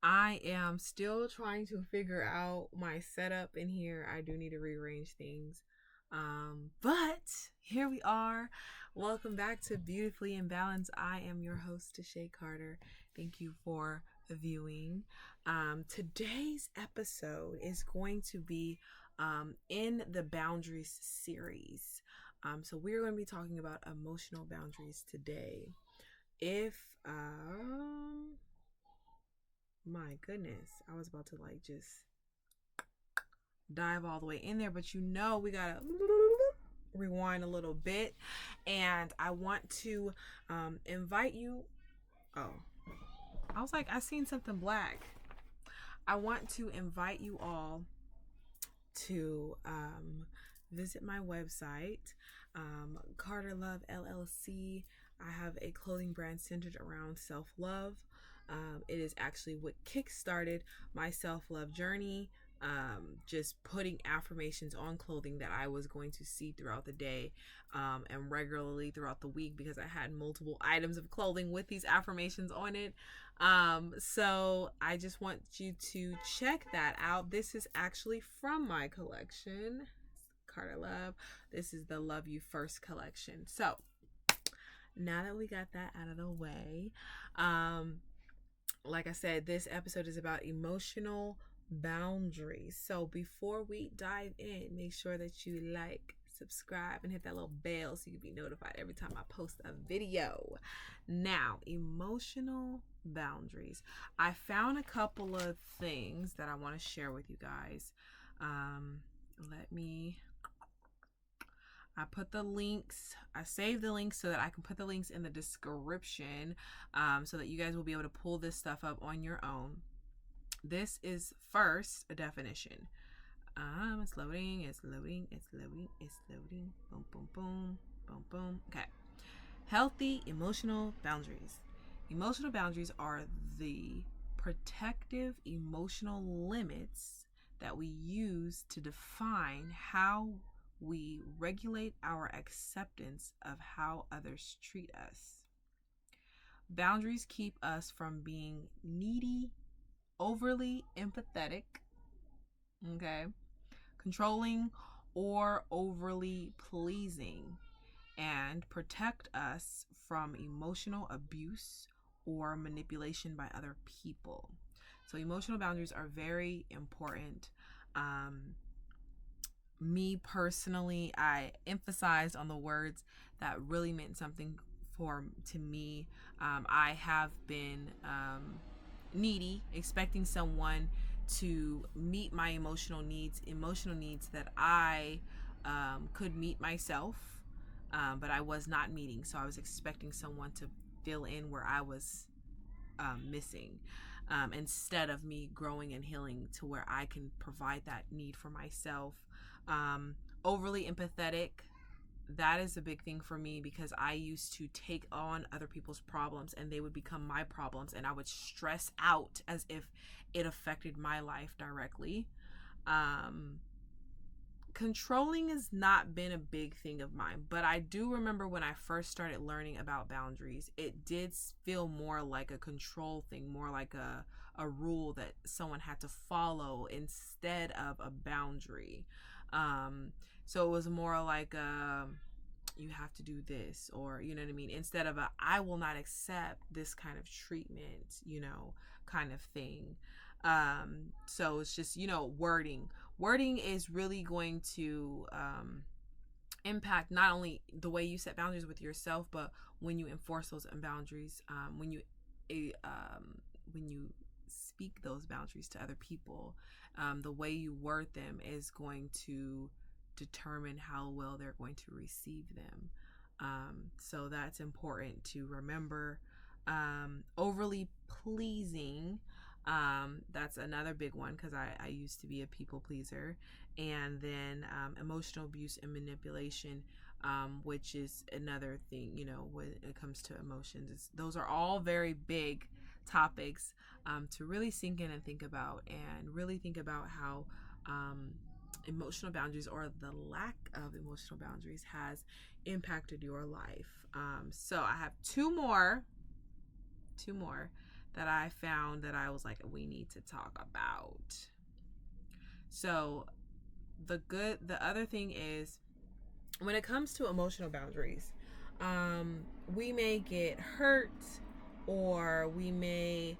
I am still trying to figure out my setup in here. I do need to rearrange things. But here we are. Welcome back to Beautifully Imbalanced. I am your host, DaShay Carter. Thank you for viewing. Today's episode is going to be in the boundaries series. So we're going to be talking about emotional boundaries today. If my goodness, I was about to just dive all the way in there, but we gotta rewind a little bit, and I want to invite you. Oh, I was like, I seen something black. I want to invite you all to visit my website, Carter Love LLC. I have a clothing brand centered around self-love. It is actually what kickstarted my self-love journey. Just putting affirmations on clothing that I was going to see throughout the day and regularly throughout the week, because I had multiple items of clothing with these affirmations on it. So I just want you to check that out. This is actually from my collection, Carter Love. This is the Love You First collection. So now that we got that out of the way, like I said, this episode is about emotional boundaries. So before we dive in, make sure that you like, subscribe, and hit that little bell so you can be notified every time I post a video. Now, emotional boundaries. I found a couple of things that I want to share with you guys. I put the links, I saved the links so that I can put the links in the description, so that you guys will be able to pull this stuff up on your own. This is first a definition. It's loading. Boom, boom, boom, boom, boom. Okay. Healthy emotional boundaries. Emotional boundaries are the protective emotional limits that we use to define how we regulate our acceptance of how others treat us. Boundaries keep us from being needy, overly empathetic, okay, controlling, or overly pleasing, and protect us from emotional abuse or manipulation by other people. So emotional boundaries are very important. Me personally, I emphasized on the words that really meant something to me. I have been needy, expecting someone to meet my emotional needs that I could meet myself, but I was not meeting. So I was expecting someone to fill in where I was missing, instead of me growing and healing to where I can provide that need for myself. Overly empathetic, that is a big thing for me, because I used to take on other people's problems and they would become my problems, and I would stress out as if it affected my life directly. Controlling has not been a big thing of mine, but I do remember when I first started learning about boundaries, it did feel more like a control thing, more like a rule that someone had to follow instead of a boundary. So it was more like you have to do this, or you know what I mean, instead of I will not accept this kind of treatment, kind of thing. So it's just, wording is really going to impact not only the way you set boundaries with yourself, but when you enforce those boundaries, when you speak those boundaries to other people, the way you word them is going to determine how well they're going to receive them. So that's important to remember. Overly pleasing, that's another big one, because I used to be a people pleaser. And then emotional abuse and manipulation, which is another thing, when it comes to emotions. Those are all very big topics to really sink in and think about, and really think about how emotional boundaries, or the lack of emotional boundaries, has impacted your life. So I have two more that I found that I was like, we need to talk about. So the other thing is, when it comes to emotional boundaries, we may get hurt, or we may,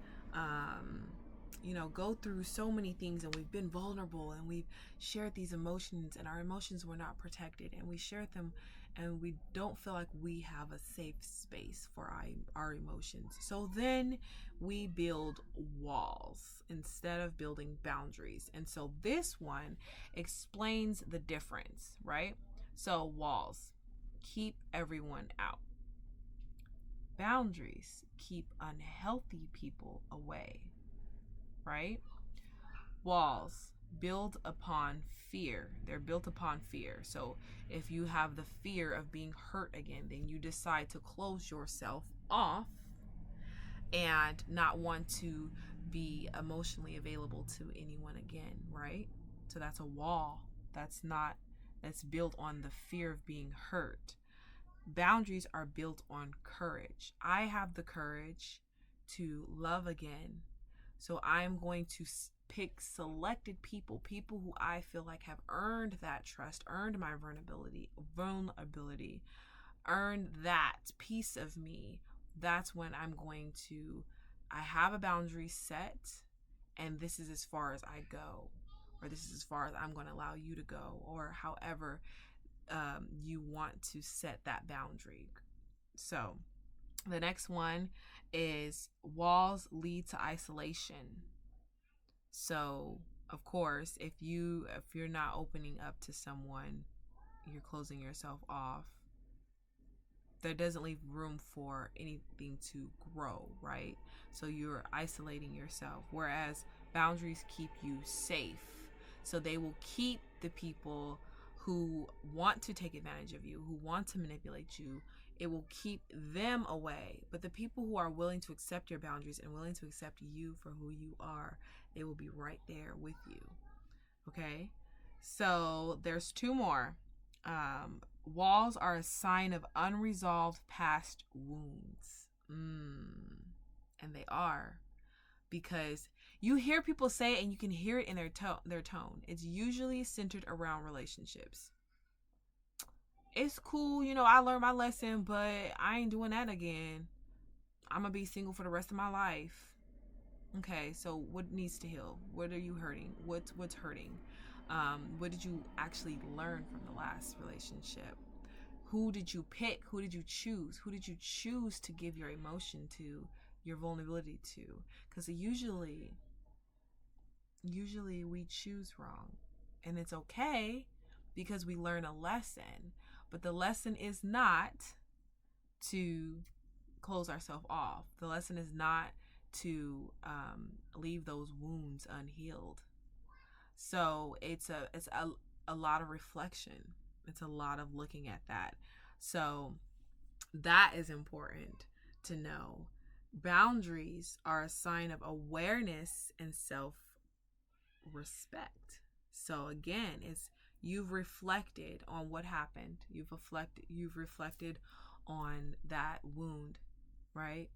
go through so many things, and we've been vulnerable, and we've shared these emotions, and our emotions were not protected, and we shared them, and we don't feel like we have a safe space for our emotions. So then we build walls instead of building boundaries. And so this one explains the difference, right? So walls keep everyone out. Boundaries keep unhealthy people away, right? Walls build upon fear. They're built upon fear. So if you have the fear of being hurt again, then you decide to close yourself off and not want to be emotionally available to anyone again, right? So that's a wall. That's built on the fear of being hurt. Boundaries are built on courage. I have the courage to love again. So I'm going to pick selected people who I feel like have earned that trust, earned my vulnerability, earned that piece of me. That's when I have a boundary set, and this is as far as I go, or this is as far as I'm going to allow you to go, or however you want to set that boundary. So the next one is walls lead to isolation. So of course, if you're not opening up to someone, you're closing yourself off. That doesn't leave room for anything to grow, right? So you're isolating yourself. Whereas boundaries keep you safe. So they will keep the people who want to take advantage of you, who want to manipulate you. It will keep them away. But the people who are willing to accept your boundaries and willing to accept you for who you are, they will be right there with you. Okay? So there's two more. Walls are a sign of unresolved past wounds. And they are. Because you hear people say it, and you can hear it in their tone. It's usually centered around relationships. It's cool, I learned my lesson, but I ain't doing that again. I'm going to be single for the rest of my life. Okay, so what needs to heal? What are you hurting? What's hurting? What did you actually learn from the last relationship? Who did you pick? Who did you choose? Who did you choose to give your emotion to, your vulnerability to? Because usually we choose wrong. And it's okay, because we learn a lesson. But the lesson is not to close ourselves off. The lesson is not to leave those wounds unhealed. So it's a lot of reflection. It's a lot of looking at that. So that is important to know. Boundaries are a sign of awareness and self-respect. So again, it's you've reflected on what happened. You've reflected on that wound, right?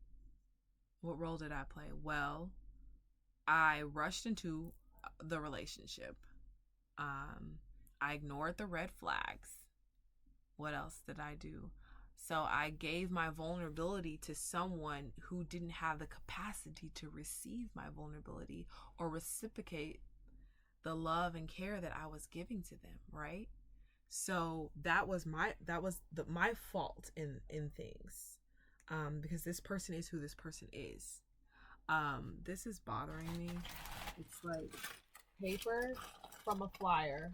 What role did I play? Well, I rushed into the relationship. I ignored the red flags. What else did I do? So I gave my vulnerability to someone who didn't have the capacity to receive my vulnerability or reciprocate the love and care that I was giving to them, right? So that was my fault in things. Because this person is who this person is. This is bothering me. It's like paper from a flyer.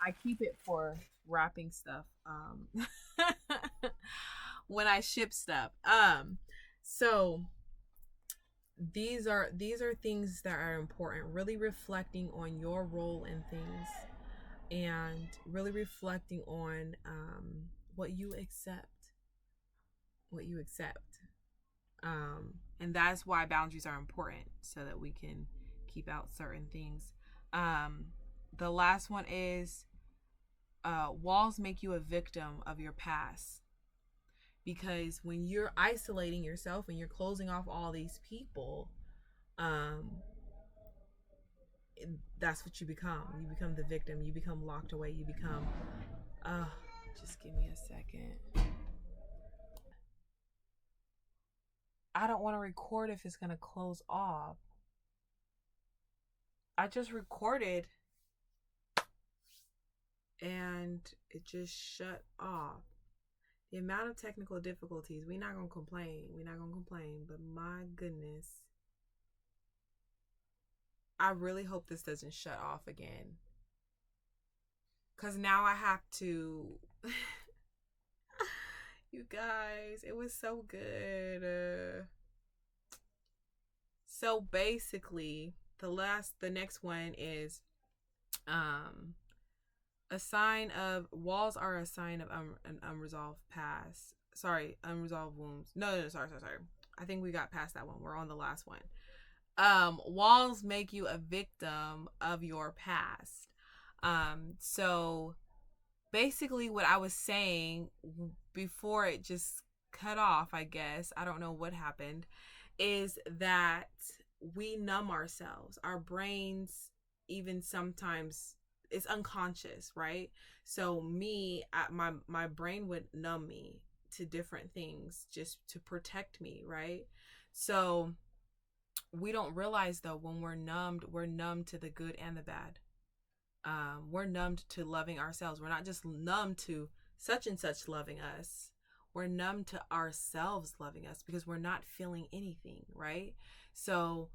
I keep it for wrapping stuff when I ship stuff. So these are things that are important. Really reflecting on your role in things, and really reflecting on what you accept. And that's why boundaries are important, so that we can keep out certain things. The last one is walls make you a victim of your past. because when you're isolating yourself and you're closing off all these people, um, that's what you become. You become the victim. You become locked away. You become, just give me a second. I don't want to record if it's going to close off. I just recorded and it just shut off. The amount of technical difficulties, we're not going to complain. We're not going to complain, but my goodness. I really hope this doesn't shut off again. Because now I have to... You guys, it was so good. So basically, the next one is a sign of walls are a sign of an unresolved past. Sorry, unresolved wounds. No, sorry. I think we got past that one. We're on the last one. Walls make you a victim of your past. So basically what I was saying before it just cut off, I guess, I don't know what happened, is that we numb ourselves. Our brains, even sometimes, it's unconscious, right? So my brain would numb me to different things just to protect me, right? So we don't realize though, when we're numb to the good and the bad. We're numbed to loving ourselves. We're not just numb to such and such loving us. We're numb to ourselves loving us because we're not feeling anything, right? So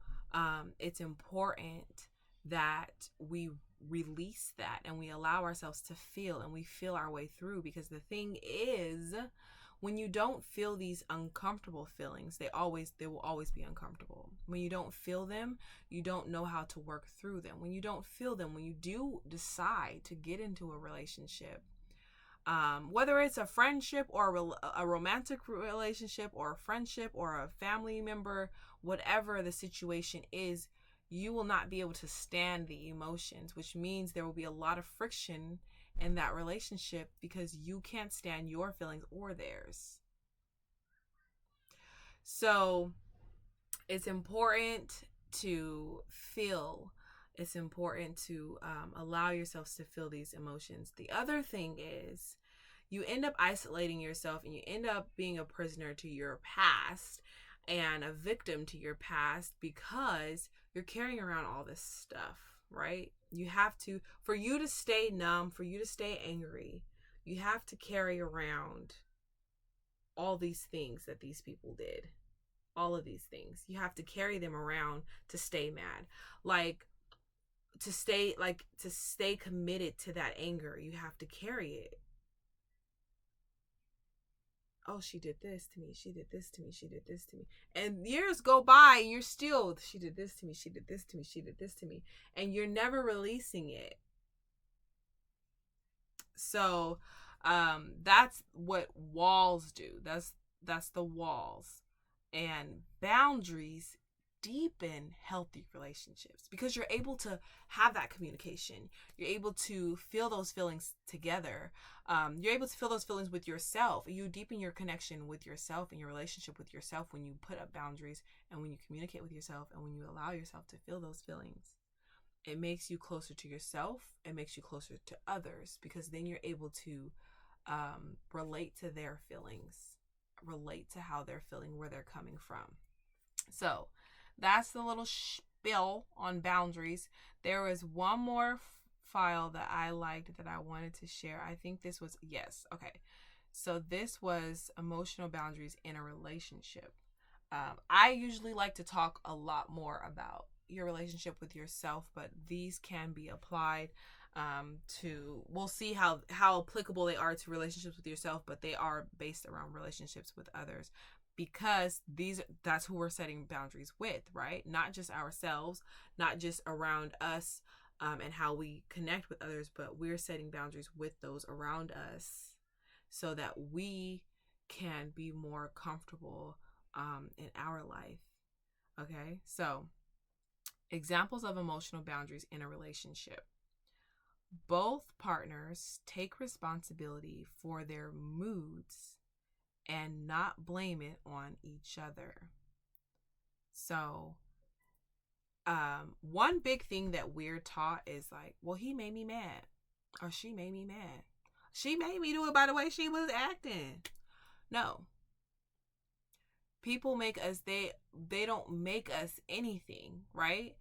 it's important that we release that and we allow ourselves to feel, and we feel our way through, because the thing is, when you don't feel these uncomfortable feelings, they will always be uncomfortable. When you don't feel them, you don't know how to work through them. When you don't feel them, when you do decide to get into a relationship, whether it's a friendship or a romantic relationship or a friendship or a family member, whatever the situation is, you will not be able to stand the emotions, which means there will be a lot of friction in that relationship because you can't stand your feelings or theirs. So it's important to feel. It's important to allow yourselves to feel these emotions. The other thing is, you end up isolating yourself and you end up being a prisoner to your past and a victim to your past because you're carrying around all this stuff, right? You have to, for you to stay numb, for you to stay angry, you have to carry around all these things that these people did. All of these things. You have to carry them around to stay mad. To stay committed to that anger, you have to carry it. Oh, she did this to me. She did this to me. She did this to me. And years go by and you're still, she did this to me. She did this to me. She did this to me. And you're never releasing it. So, that's what walls do. That's the walls. And boundaries deepen healthy relationships because you're able to have that communication. You're able to feel those feelings together. You're able to feel those feelings with yourself. You deepen your connection with yourself and your relationship with yourself when you put up boundaries and when you communicate with yourself and when you allow yourself to feel those feelings. It makes you closer to yourself. It makes you closer to others because then you're able to relate to their feelings, relate to how they're feeling, where they're coming from. So that's the little spiel on boundaries. There was one more file that I liked that I wanted to share. I think this was, yes, okay. So this was emotional boundaries in a relationship. I usually like to talk a lot more about your relationship with yourself, but these can be applied we'll see how applicable they are to relationships with yourself, but they are based around relationships with others. Because that's who we're setting boundaries with, right? Not just ourselves, not just around us and how we connect with others, but we're setting boundaries with those around us so that we can be more comfortable in our life. Okay, so examples of emotional boundaries in a relationship. Both partners take responsibility for their moods and not blame it on each other. So, one big thing that we're taught is like, well, he made me mad, or she made me mad. She made me do it by the way she was acting. No. People make us, they don't make us anything, right?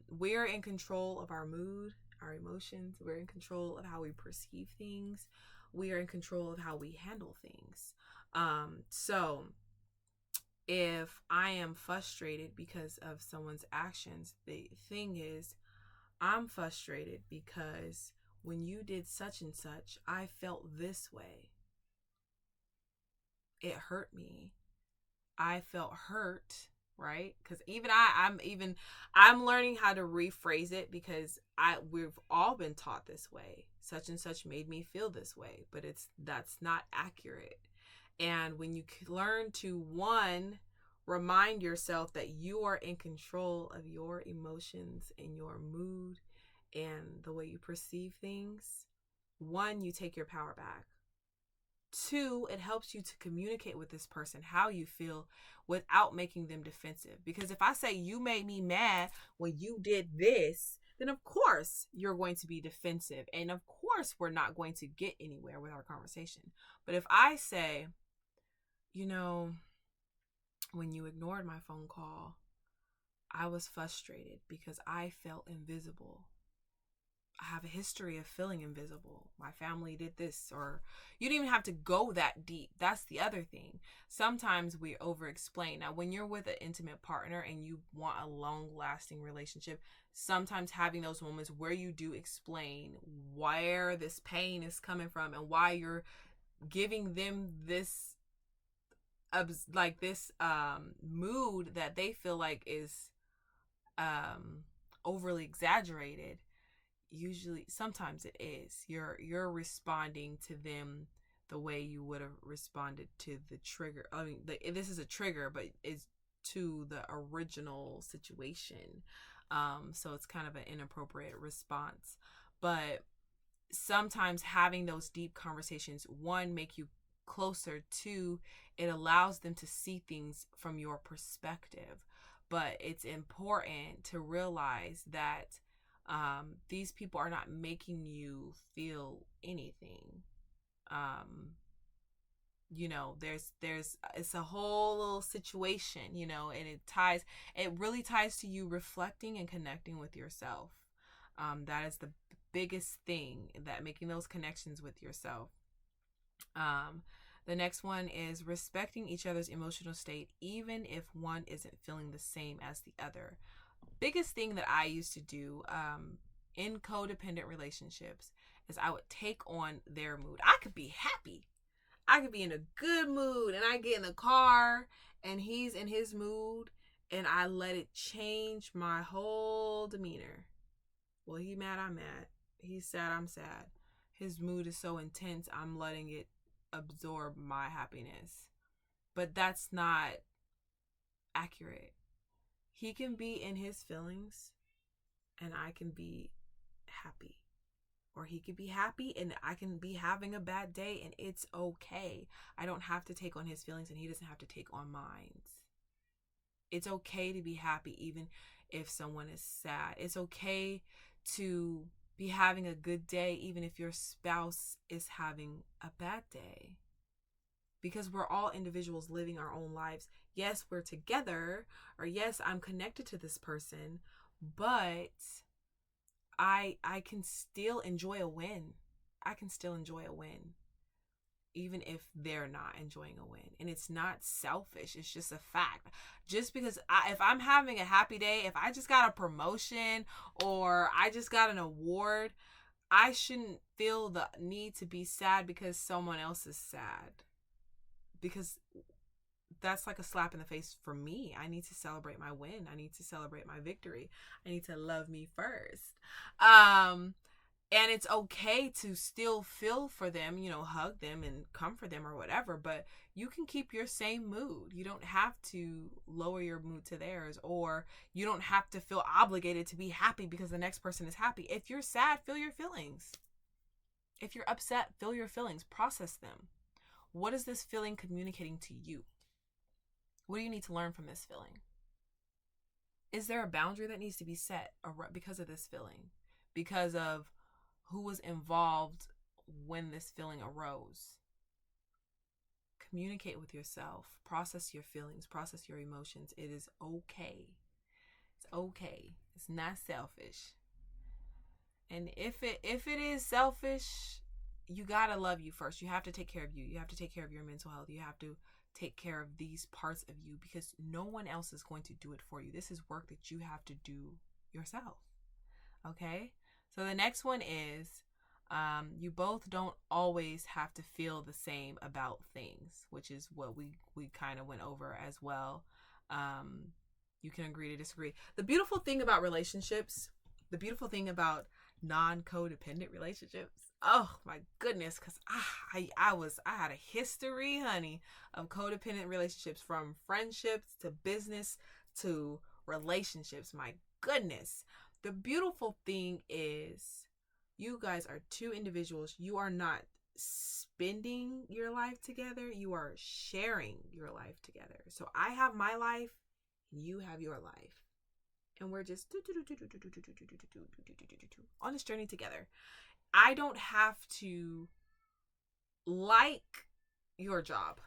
We're in control of our mood, our emotions. We're in control of how we perceive things. We are in control of how we handle things. So if I am frustrated because of someone's actions, the thing is, I'm frustrated because when you did such and such, I felt this way. It hurt me. I felt hurt, right? Because even I'm learning how to rephrase it, because we've all been taught this way. Such and such made me feel this way, but that's not accurate. And when you learn to, one, remind yourself that you are in control of your emotions and your mood and the way you perceive things, one, you take your power back. Two, it helps you to communicate with this person how you feel without making them defensive. Because if I say you made me mad when you did this, then of course you're going to be defensive. And of course we're not going to get anywhere with our conversation. But if I say, when you ignored my phone call, I was frustrated because I felt invisible. I have a history of feeling invisible. My family did this, or you don't even have to go that deep. That's the other thing. Sometimes we over explain. Now, when you're with an intimate partner and you want a long lasting relationship, sometimes having those moments where you do explain where this pain is coming from and why you're giving them this mood that they feel like is overly exaggerated. Usually, sometimes it is. You're responding to them the way you would have responded to the trigger. I mean, this is a trigger, but it's to the original situation. So it's kind of an inappropriate response. But sometimes having those deep conversations, one, make you closer. Two, it allows them to see things from your perspective. But it's important to realize that these people are not making you feel anything. It's a whole little situation, and it really ties to you reflecting and connecting with yourself. That is the biggest thing, that making those connections with yourself. The next one is respecting each other's emotional state, even if one isn't feeling the same as the other. Biggest thing that I used to do in codependent relationships is I would take on their mood. I could be happy. I could be in a good mood, and I get in the car and he's in his mood, and I let it change my whole demeanor. Well, he mad, I'm mad. He's sad, I'm sad. His mood is so intense, I'm letting it absorb my happiness. But that's not accurate. He can be in his feelings and I can be happy. Or he could be happy and I can be having a bad day, and it's okay. I don't have to take on his feelings and he doesn't have to take on mine. It's okay to be happy even if someone is sad. It's okay to be having a good day even if your spouse is having a bad day. Because we're all individuals living our own lives. Yes, we're together, or yes, I'm connected to this person, but I can still enjoy a win. I can still enjoy a win, even if they're not enjoying a win. And it's not selfish. It's just a fact. Just because if I'm having a happy day, if I just got a promotion or I just got an award, I shouldn't feel the need to be sad because someone else is sad. Because that's like a slap in the face for me. I need to celebrate my win. I need to celebrate my victory. I need to love me first. And it's okay to still feel for them, hug them and comfort them or whatever, but you can keep your same mood. You don't have to lower your mood to theirs, or you don't have to feel obligated to be happy because the next person is happy. If you're sad, feel your feelings. If you're upset, feel your feelings, process them. What is this feeling communicating to you? What do you need to learn from this feeling? Is there a boundary that needs to be set because of this feeling? Because of who was involved when this feeling arose? Communicate with yourself. Process your feelings. Process your emotions. It is okay. It's okay. It's not selfish. And if it is selfish, you gotta love you first. You have to take care of you. You have to take care of your mental health. You have to take care of these parts of you, because no one else is going to do it for you. This is work that you have to do yourself. Okay? So the next one is, you both don't always have to feel the same about things, which is what we kind of went over as well. You can agree to disagree. The beautiful thing about relationships, the beautiful thing about non-codependent relationships, oh my goodness, because I had a history, honey, of codependent relationships, from friendships to business to relationships. My goodness. The beautiful thing is, you guys are two individuals. You are not spending your life together. You are sharing your life together. So I have my life, you have your life. And we're just on this journey together. I don't have to like your job.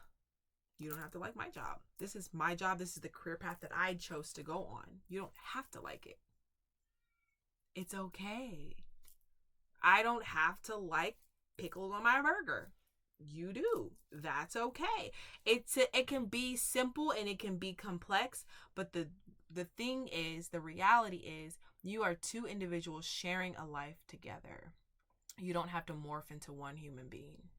You don't have to like my job. This is my job. This is the career path that I chose to go on. You don't have to like it. It's okay. I don't have to like pickles on my burger. You do. That's okay. It can be simple and it can be complex, but the thing is, the reality is, you are two individuals sharing a life together. You don't have to morph into one human being.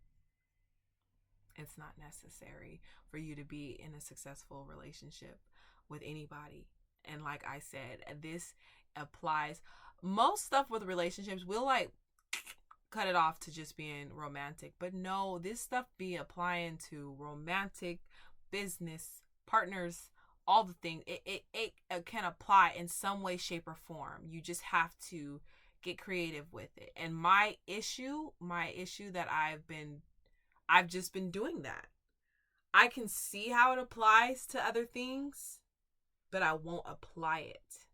It's not necessary for you to be in a successful relationship with anybody. And like I said, this applies. Most stuff with relationships, we'll like cut it off to just being romantic. But no, this stuff be applying to romantic, business, partners, all the things. It can apply in some way, shape, or form. You just have to get creative with it. And my issue that I've just been doing that. I can see how it applies to other things, but I won't apply it.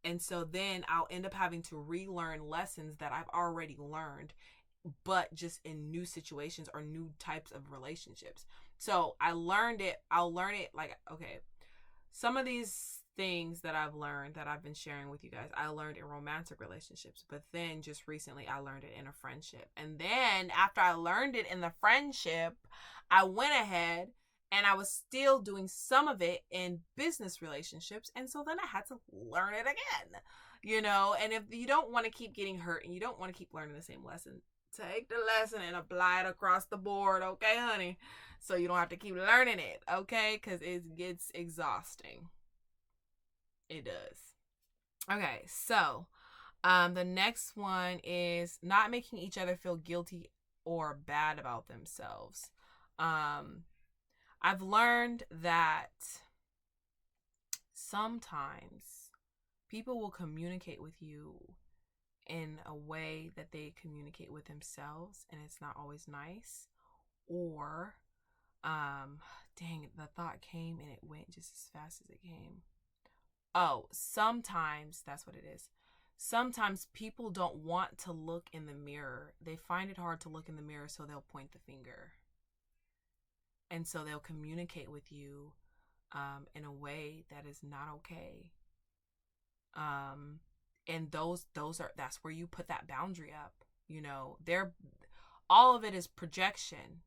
And so then I'll end up having to relearn lessons that I've already learned, but just in new situations or new types of relationships. So I'll learn it like, okay, some of these things that I've learned that I've been sharing with you guys, I learned in romantic relationships, but then just recently I learned it in a friendship. And then after I learned it in the friendship, I went ahead and I was still doing some of it in business relationships. And so then I had to learn it again, and if you don't want to keep getting hurt and you don't want to keep learning the same lesson, take the lesson and apply it across the board. Okay, honey? So you don't have to keep learning it. Okay. Cause it gets exhausting. It does. Okay. So, the next one is not making each other feel guilty or bad about themselves. I've learned that sometimes people will communicate with you in a way that they communicate with themselves, and it's not always nice. Or, dang, the thought came and it went just as fast as it came. Oh, sometimes that's what it is. Sometimes people don't want to look in the mirror. They find it hard to look in the mirror, so they'll point the finger. And so they'll communicate with you in a way that is not okay. And that's where you put that boundary up. All of it is projection.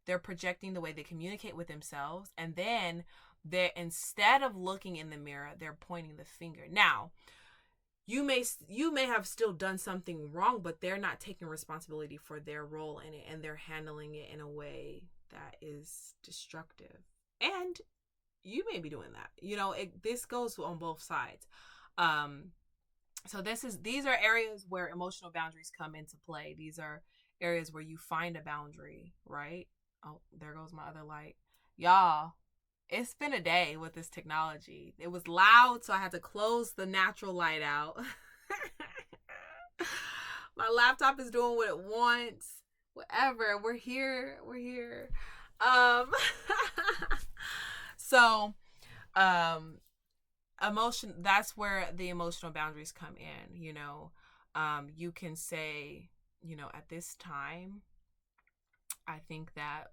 They're projecting the way they communicate with themselves, and then instead of looking in the mirror, they're pointing the finger. Now, you may have still done something wrong, but they're not taking responsibility for their role in it, and they're handling it in a way that is destructive. And you may be doing that. This goes on both sides. So these are areas where emotional boundaries come into play. These are areas where you find a boundary, right? Oh, there goes my other light. Y'all, it's been a day with this technology. It was loud, so I had to close the natural light out. My laptop is doing what it wants. Whatever. We're here. um so um emotion, that's where the emotional boundaries come in, you know. You can say, you know, at this time I think that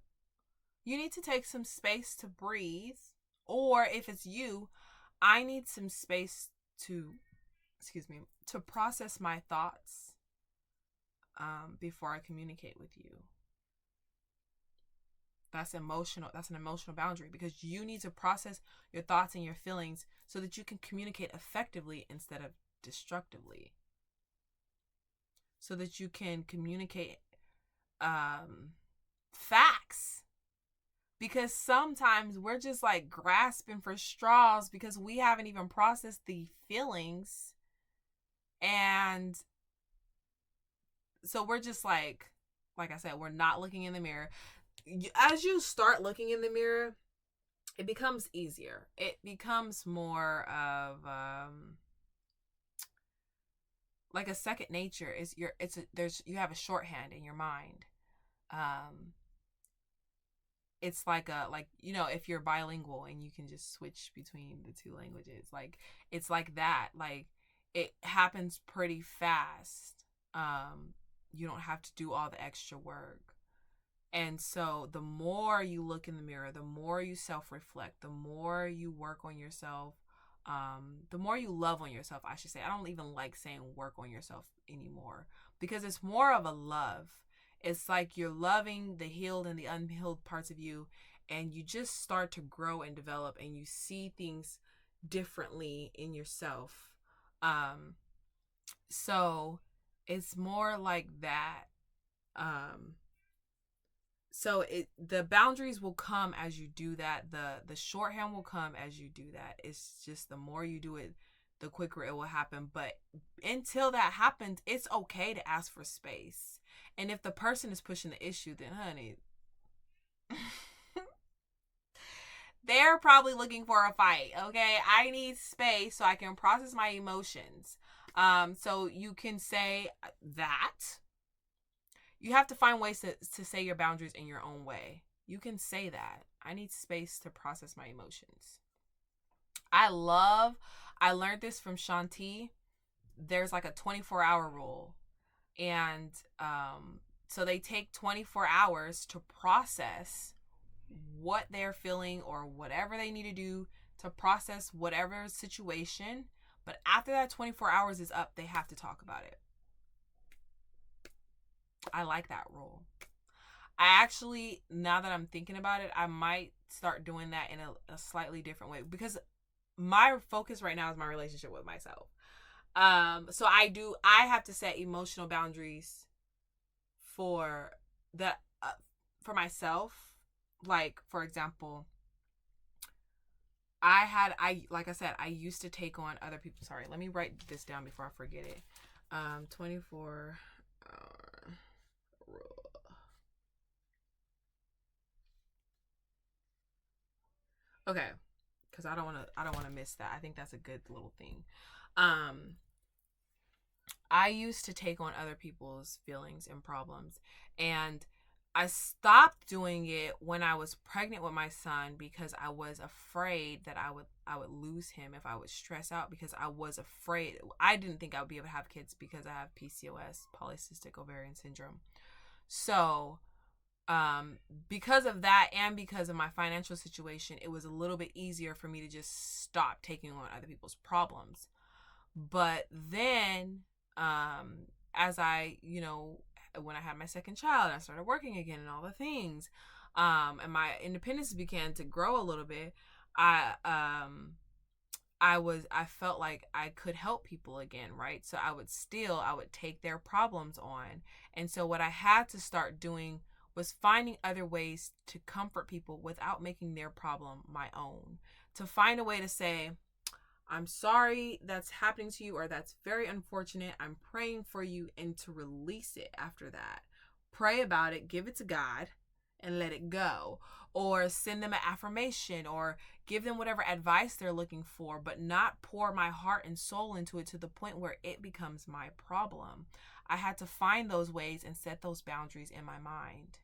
you need to take some space to breathe, or if it's you, I need some space to, excuse me, to process my thoughts before I communicate with you. That's emotional. That's an emotional boundary, because you need to process your thoughts and your feelings so that you can communicate effectively instead of destructively. So that you can communicate facts, because sometimes we're just like grasping for straws because we haven't even processed the feelings, and so we're just like I said, we're not looking in the mirror. As you start looking in the mirror, it becomes easier. It becomes more of like a second nature. Is your it's a, there's you have a shorthand in your mind. um it's like a, like, you know, if you're bilingual and you can just switch between the two languages, like it's like that. Like it happens pretty fast. You don't have to do all the extra work. And so the more you look in the mirror, the more you self-reflect, the more you work on yourself, the more you love on yourself, I should say. I don't even like saying work on yourself anymore, because it's more of a love. It's like you're loving the healed and the unhealed parts of you, and you just start to grow and develop, and you see things differently in yourself. Um, so it's more like that. Um, so the boundaries will come as you do that. The shorthand will come as you do that. It's just the more you do it, the quicker it will happen. But until that happens, it's okay to ask for space. And if the person is pushing the issue, then honey, they're probably looking for a fight. Okay, I need space so I can process my emotions. So you can say that. You have to find ways to say your boundaries in your own way. You can say that. I need space to process my emotions. I learned this from Shanti. There's like a 24-hour rule. And so they take 24 hours to process what they're feeling or whatever they need to do to process whatever situation. But after that 24 hours is up, they have to talk about it. I like that rule. I actually, now that I'm thinking about it, I might start doing that in a slightly different way, because my focus right now is my relationship with myself. So I have to set emotional boundaries for that, for myself. Like, for example, like I said, I used to take on other people. Sorry, let me write this down before I forget it. 24 hour rule. Okay, because I don't want to miss that. I think that's a good little thing. Um, I used to take on other people's feelings and problems, and I stopped doing it when I was pregnant with my son, because I was afraid that I would lose him if I would stress out, because I was afraid. I didn't think I would be able to have kids because I have PCOS, polycystic ovarian syndrome. So because of that, and because of my financial situation, it was a little bit easier for me to just stop taking on other people's problems. But then, as I, you know, when I had my second child, I started working again and all the things, and my independence began to grow a little bit. I felt like I could help people again, right? So I would take their problems on. And so what I had to start doing was finding other ways to comfort people without making their problem my own. To find a way to say, I'm sorry that's happening to you, or that's very unfortunate. I'm praying for you, and to release it after that. Pray about it, give it to God, and let it go. Or send them an affirmation, or give them whatever advice they're looking for, but not pour my heart and soul into it to the point where it becomes my problem. I had to find those ways and set those boundaries in my mind.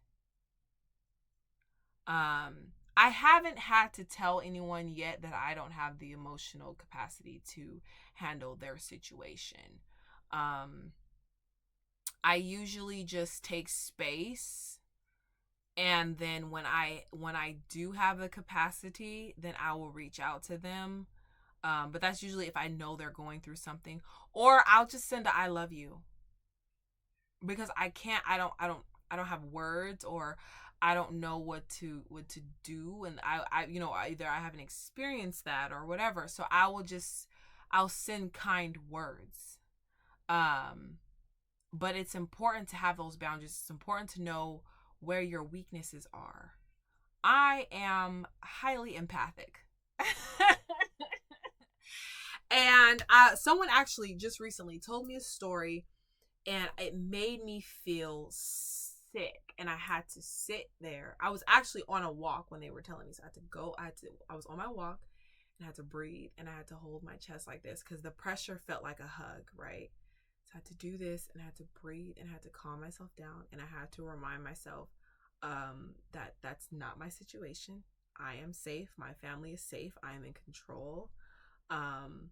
I haven't had to tell anyone yet that I don't have the emotional capacity to handle their situation. Um, I usually just take space, and then when I do have the capacity, then I will reach out to them. But that's usually if I know they're going through something, or I'll just send a "I love you," because I can't. I don't have words, or I don't know what to do, and either I haven't experienced that or whatever. So I'll send kind words. Um, but it's important to have those boundaries. It's important to know where your weaknesses are. I am highly empathic. And someone actually just recently told me a story, and it made me feel sick. And I had to sit there. I was actually on a walk when they were telling me, so I had to go. I was on my walk, and I had to breathe, and I had to hold my chest like this because the pressure felt like a hug, right? So I had to do this, and I had to breathe, and I had to calm myself down, and I had to remind myself that that's not my situation. I am safe. My family is safe. I am in control. Um,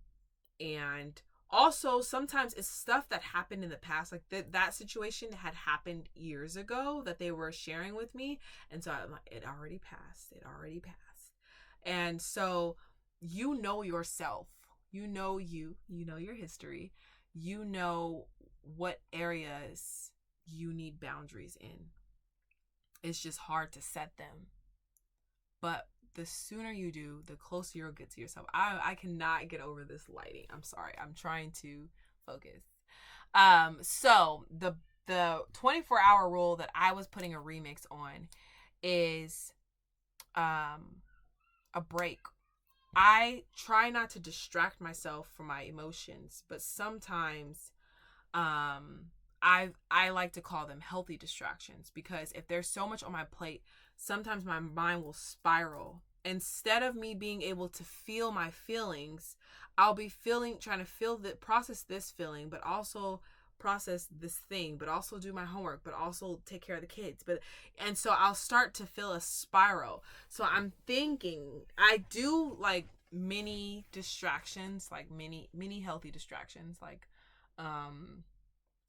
and also sometimes it's stuff that happened in the past, like that situation had happened years ago that they were sharing with me, and so I'm like, it already passed. And so yourself, you know your history, you know what areas you need boundaries in. It's just hard to set them, but the sooner you do, the closer you'll get to yourself. I cannot get over this lighting. I'm sorry. I'm trying to focus. So the 24-hour rule that I was putting a remix on is a break. I try not to distract myself from my emotions, but sometimes I like to call them healthy distractions, because if there's so much on my plate, sometimes my mind will spiral. Instead of me being able to feel my feelings, I'll be trying to process this feeling, but also process this thing, but also do my homework, but also take care of the kids. And so I'll start to feel a spiral. So I'm thinking I do like mini distractions, like mini healthy distractions, like um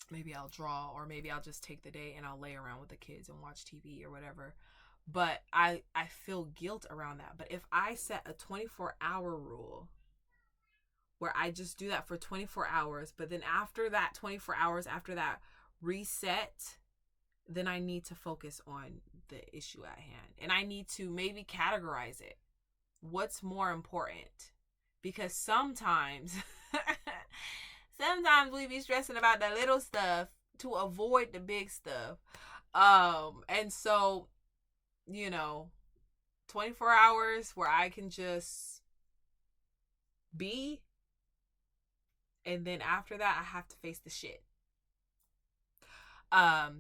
maybe I'll draw, or maybe I'll just take the day and I'll lay around with the kids and watch TV or whatever. But I feel guilt around that. But if I set a 24-hour rule where I just do that for 24 hours, but then after that 24 hours, after that reset, then I need to focus on the issue at hand. And I need to maybe categorize it. What's more important? Because sometimes sometimes we be stressing about the little stuff to avoid the big stuff. And so, you know, 24 hours where I can just be, and then after that I have to face the shit.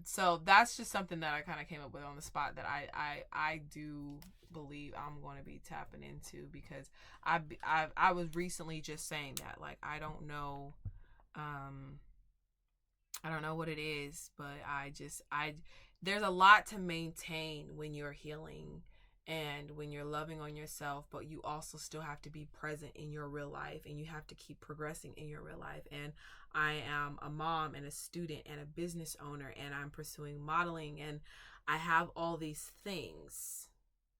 So that's just something that I kind of came up with on the spot that I do believe I'm going to be tapping into, because I was recently just saying that, like, um I don't know what it is, but I there's a lot to maintain when you're healing and when you're loving on yourself, but you also still have to be present in your real life, and you have to keep progressing in your real life. And I am a mom and a student and a business owner, and I'm pursuing modeling, and I have all these things.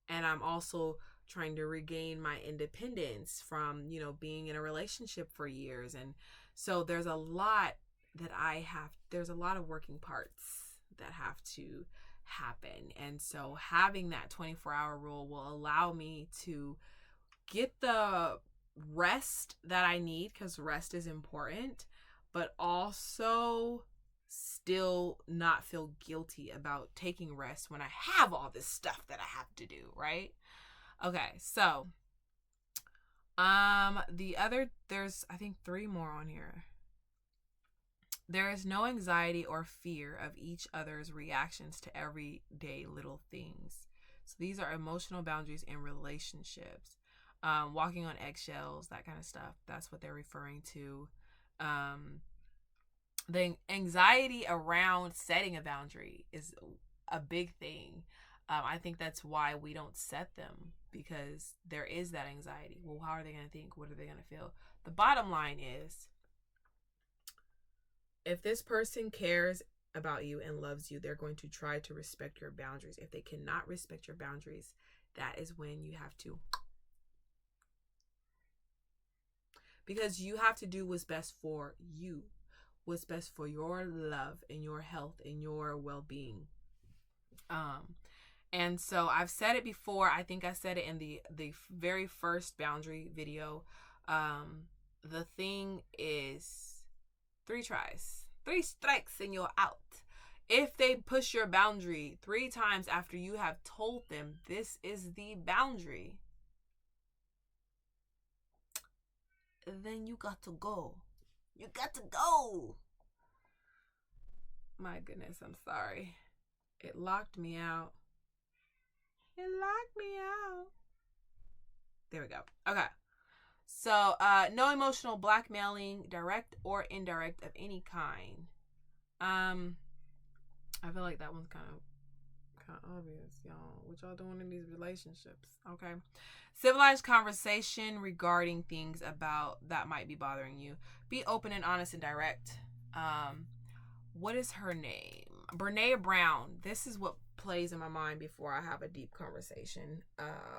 And I'm also trying to regain my independence from, being in a relationship for years. And so there's a lot of working parts that have to happen. And so having that 24-hour rule will allow me to get the rest that I need, because rest is important, but also still not feel guilty about taking rest when I have all this stuff that I have to do, right? Okay, so there's I think 3 more on here. There is no anxiety or fear of each other's reactions to everyday little things. So these are emotional boundaries in relationships. Walking on eggshells, that kind of stuff. That's what they're referring to. The anxiety around setting a boundary is a big thing. I think that's why we don't set them, because there is that anxiety. Well, how are they going to think? What are they going to feel? The bottom line is, if this person cares about you and loves you, they're going to try to respect your boundaries. If they cannot respect your boundaries, that is when you have to, because you have to do what's best for you, what's best for your love and your health and your well-being. And so I've said it before. I think I said it in the very first boundary video. The thing is, 3 tries, 3 strikes and you're out. If they push your boundary 3 times after you have told them this is the boundary, then you got to go. You got to go. My goodness, I'm sorry. It locked me out. It locked me out. There we go. Okay. So, no emotional blackmailing, direct or indirect, of any kind. I feel like that one's kind of obvious, y'all. What y'all doing in these relationships? Okay. Civilized conversation regarding things about that might be bothering you. Be open and honest and direct. What is her name? Brene Brown. This is what plays in my mind before I have a deep conversation,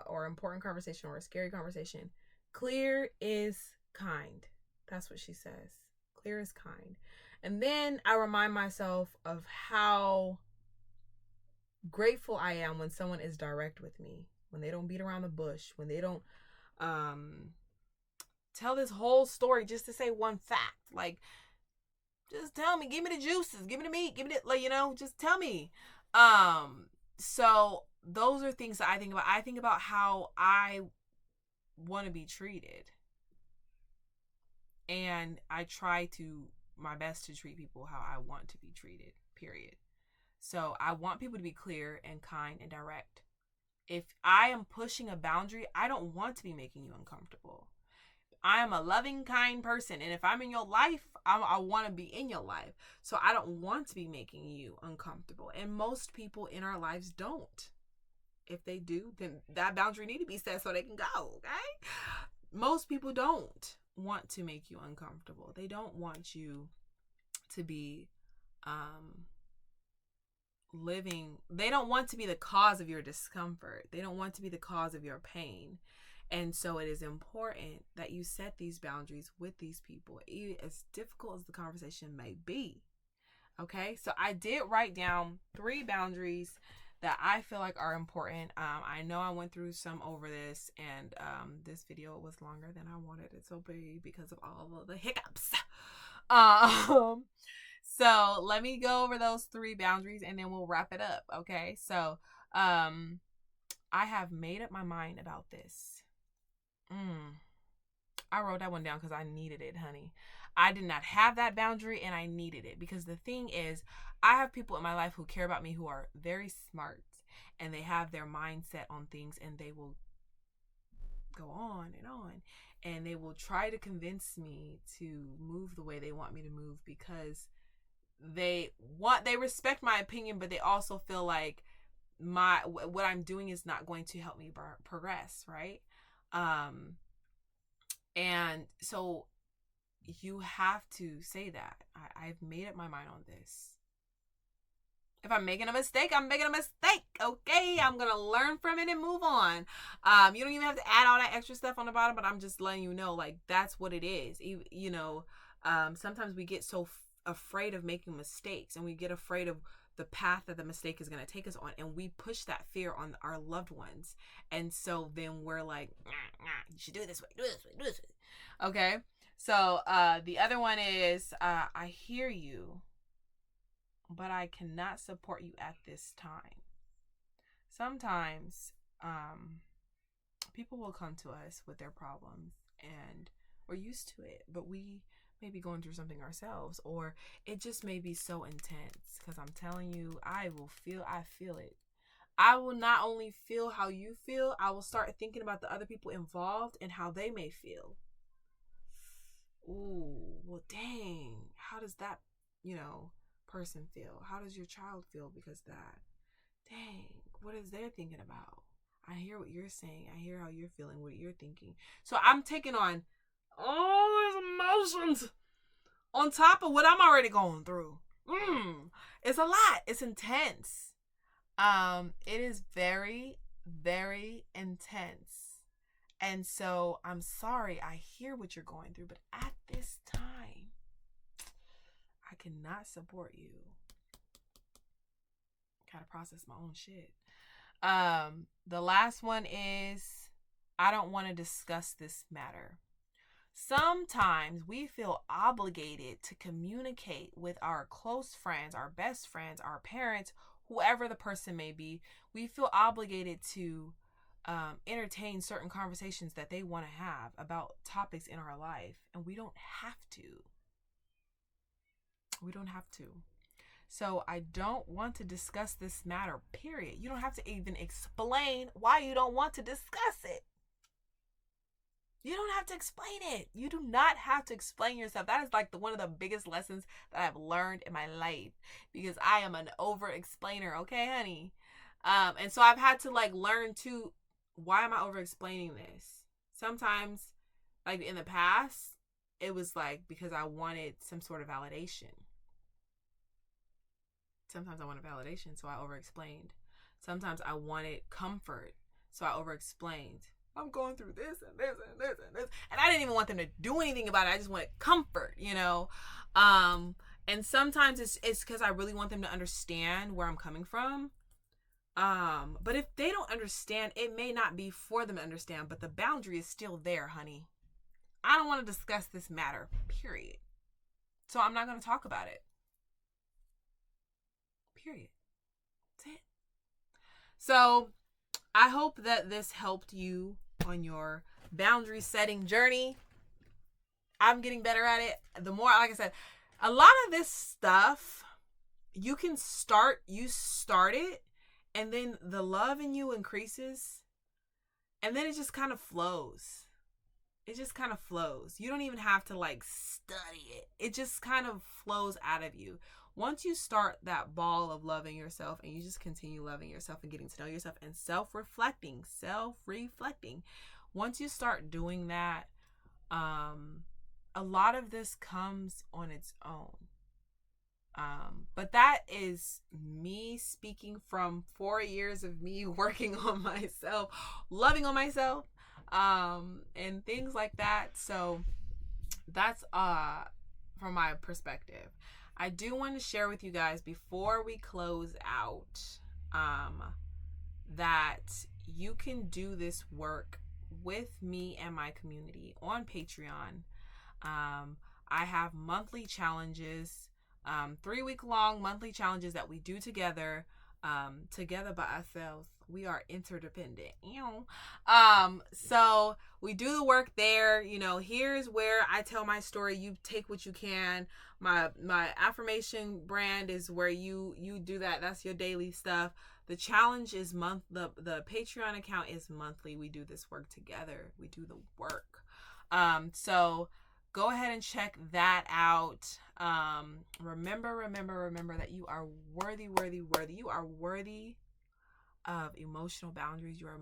or important conversation, or a scary conversation. Clear is kind. That's what she says. Clear is kind. And then I remind myself of how grateful I am when someone is direct with me, when they don't beat around the bush, when they don't tell this whole story just to say one fact. Like, just tell me, give me the juices, give me the meat, give me the, like, just tell me. So those are things that I think about. I think about how I want to be treated, and I try to my best to treat people how I want to be treated, period. So I want people to be clear and kind and direct. If I am pushing a boundary, I don't want to be making you uncomfortable. I am a loving, kind person, and if I'm in your life, I want to be in your life. So I don't want to be making you uncomfortable. And most people in our lives don't. If they do, then that boundary need to be set so they can go, okay? Most people don't want to make you uncomfortable. They don't want you to be living. They don't want to be the cause of your discomfort. They don't want to be the cause of your pain. And so it is important that you set these boundaries with these people, as difficult as the conversation may be. Okay, so I did write down 3 boundaries that I feel like are important. I know I went through some over this, and this video was longer than I wanted it to be because of all of the hiccups. So let me go over those 3 boundaries and then we'll wrap it up. Okay, so I have made up my mind about this. I wrote that one down because I needed it, honey. I did not have that boundary and I needed it, because the thing is, I have people in my life who care about me, who are very smart, and they have their mindset on things, and they will go on, and they will try to convince me to move the way they want me to move, because they respect my opinion, but they also feel like what I'm doing is not going to help me progress, right? And so you have to say that I've made up my mind on this. If I'm making a mistake, I'm making a mistake. Okay, I'm gonna learn from it and move on. You don't even have to add all that extra stuff on the bottom, but I'm just letting you know, like, that's what it is. Sometimes we get so afraid of making mistakes, and we get afraid of the path that the mistake is going to take us on, and we push that fear on our loved ones. And so then we're like, you should do it this way, do this way. Okay, so the other one is, I hear you, but I cannot support you at this time. Sometimes people will come to us with their problems, and we're used to it, but we may be going through something ourselves, or it just may be so intense, because I'm telling you, I feel it. I will not only feel how you feel, I will start thinking about the other people involved and how they may feel. Ooh, well, dang, how does that, person feel? How does your child feel because of that? dang, what is they thinking about? I hear what you're saying. I hear how you're feeling, what you're thinking. So I'm taking on all these emotions on top of what I'm already going through. It's a lot. It's intense. It is very, very intense. And so I'm sorry. I hear what you're going through, but at this time, I cannot support you. Gotta process my own shit. The last one is, I don't want to discuss this matter. Sometimes we feel obligated to communicate with our close friends, our best friends, our parents, whoever the person may be. We feel obligated to entertain certain conversations that they want to have about topics in our life, and we don't have to. We don't have to. So I don't want to discuss this matter, period. You don't have to even explain why you don't want to discuss it. You don't have to explain it. You do not have to explain yourself. That is like one of the biggest lessons that I've learned in my life, because I am an over explainer. Okay, honey. And so I've had to like learn to, why am I over explaining this? Sometimes, like in the past, it was like because I wanted some sort of validation. Sometimes I wanted validation, so I over-explained. Sometimes I wanted comfort, so I over-explained. I'm going through this and this and this and this. And I didn't even want them to do anything about it. I just wanted comfort, you know? And sometimes it's because I really want them to understand where I'm coming from. But if they don't understand, it may not be for them to understand, but the boundary is still there, honey. I don't want to discuss this matter, period. So I'm not going to talk about it. Period. That's it. So I hope that this helped you on your boundary setting journey. I'm getting better at it. The more, like I said, a lot of this stuff, you start it, and then the love in you increases, and then it just kind of flows. It just kind of flows. You don't even have to like study it. It just kind of flows out of you. Once you start that ball of loving yourself, and you just continue loving yourself and getting to know yourself and self-reflecting, once you start doing that, a lot of this comes on its own. But that is me speaking from 4 years of me working on myself, loving on myself, and things like that. So that's from my perspective. I do want to share with you guys before we close out that you can do this work with me and my community on Patreon. I have monthly challenges, 3-week-long monthly challenges that we do together by ourselves. We are interdependent. So we do the work there. You know, here's where I tell my story. You take what you can. My affirmation brand is where you do that. That's your daily stuff. The challenge is the Patreon account is monthly. We do this work together. We do the work. So go ahead and check that out. Remember that you are worthy. You are worthy of emotional boundaries. You are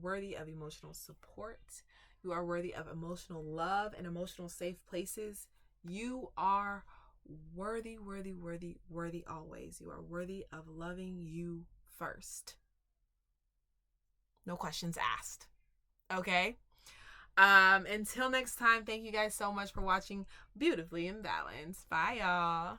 worthy of emotional support. You are worthy of emotional love and emotional safe places. You are worthy always. You are worthy of loving you first. No questions asked. Okay? Until next time, thank you guys so much for watching Beautifully Imbalanced. Bye, y'all.